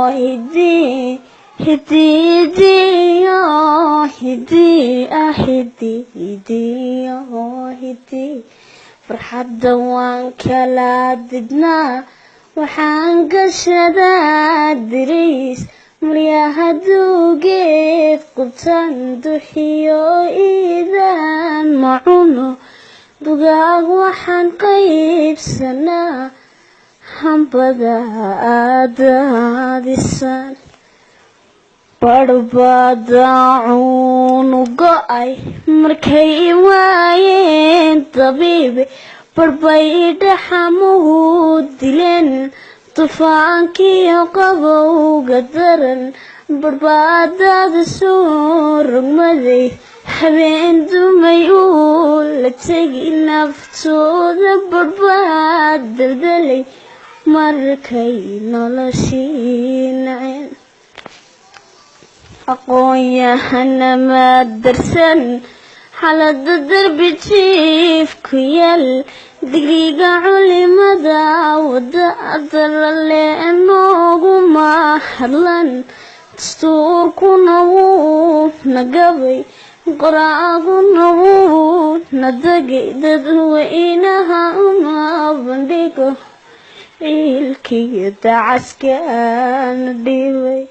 هدي هدي هدي هدي هدي هدي هدي فرحة وان كلا ددنا وحان قشدا دريس مريا هدوقيت قبطان دوحيو إيدان معونو دوغاق وحان قيب سنة hambada aadaadisan barbadaacunu go'ay markay waayeen dabiibe barbay dhaxamuhu dileen tufaankiyo qabowga daran barbadaada soo rogmaday habeen dumay uu la tegi naftooda barbaad daldalay markay noloshii naceen aqoon-yahana madarsan xaalada darbi jiif ku yaal digriga culimada wadada lale nooguma hadlan dastuurkuna wuu nagabay qoraaguna wuu nadagay dadweynaha uma bandhigo ilkiyo dacaska aan dhibay